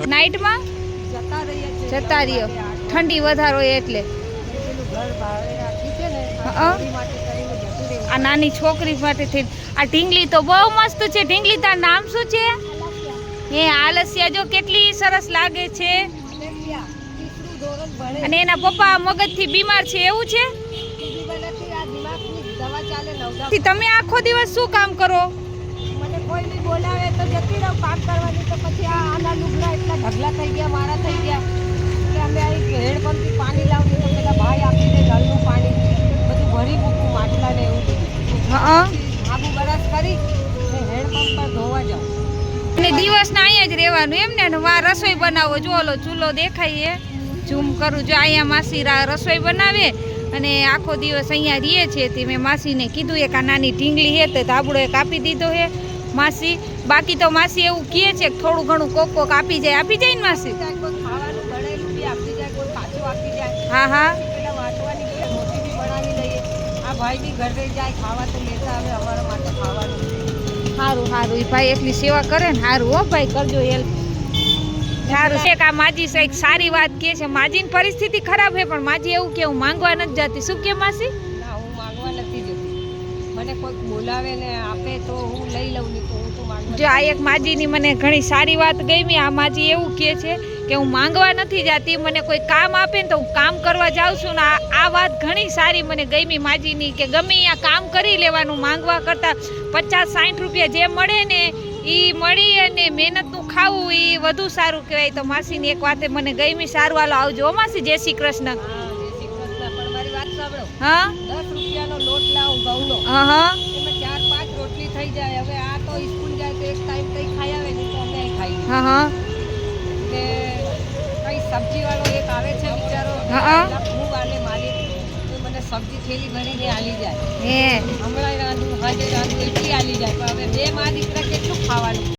night માં જતા રહ્યો ઠંડી વધારો એટલે આ નાની છોકરી માટે થઈ આ ઢીંગલી તો બહુ મસ્ત છે ઢીંગલી તાર નામ શું છે હે આલસિયા જો કેટલી સરસ લાગે છે અને એના પપ્પા મગજથી બીમાર છે એવું છે તમે આખો દિવસ શું કામ કરો મને કોઈ બી બોલાવે તો જતી રહું કામ કરવાની તો પછી આના લુગડા એટલા ઢગલા થઈ ગયા મારા થઈ ગયા કે અમે અહીં હેડપંપથી પાણી લાવીએ તો પેલા ભાઈ આપી દે નળનું પાણી બધું ભરી મૂકું માટલા ને એવું આબુ બરાસ કરી હેડપંપ પર ધોવા જાઉં અને દિવસના અહીંયા જ રહેવાનું એમ ને વા રસોઈ બનાવો જો ઓલો ચૂલો દેખાય ઝૂમ કરું જો અહીંયા માસી રસોઈ બનાવે અને આખો દિવસ અહીંયા રહીએ છીએ તે મેં માસીને કીધું એક આ નાની ઢીંગલી હે તો ધાબળો એક આપી દીધો હે માસી બાકી તો માસી એવું કહે છે કે થોડું ઘણું કોક આપી જાય ને માસી ખાવાનું બનાવેલું બી આપી જાય કોઈ કાચું આપી જાય હા હા પેલા વાટવાની મોટી બી બનાવી લઈએ આ ભાઈ બી ઘરે જાય ખાવા તો લેતા આવે અમારા માટે ખાવાનું સારું સારું એ ભાઈ એટલી સેવા કરે ને સારું હો ભાઈ કરજો હેલ્પ સારું છે કે આ માજી એક સારી વાત કહે છે માજીની પરિસ્થિતિ ખરાબ છે પણ માજી એવું કે હું માંગવા નથી જતી શું કે માસી ના હું માંગવા નથી જતી મને કોઈ બોલાવે ને આપે તો હું લઈ લઉં નહીં તો હું તો માંગવા જો આ એક માજીની મને ઘણી સારી વાત ગમી આ માજી એવું કહે છે કે હું માંગવા નથી જતી મને કોઈ કામ આપે ને તો હું કામ કરવા જાઉં છું ને આ વાત ઘણી સારી મને ગમી માજીની કે ગમે અહીંયા કામ કરી લેવાનું માંગવા કરતાં 50-60 રૂપિયા જે મળે ને એ મળી અને મહેનતનું ખાવું એ વધુ સારું કહેવાય તો માસીની એક વાતે મને ગમી સારું હાલો આવજો હો માસી જય શ્રી કૃષ્ણ પણ મારી વાત સાંભળો હા 10 રૂપિયાનો લોટ લાવું ઘઉંનો હા એમાં 4-5 રોટલી થઈ જાય હવે આ તો સ્કૂલ જાય તો એક ટાઈમ તઈ ખાઈ આવે ને તો અમે ખાઈ હા ને કઈ સબ્જી વાળો એક આવે છે બિચારો ખૂબ આલે માલિક મને સબ્જી થેલી ભરીને આલી જાય હે હમણાં રાંધું હાજે રાંધું એટલી આલી જાય પણ હવે બે માં દીકરા કેટલું ખાવાનું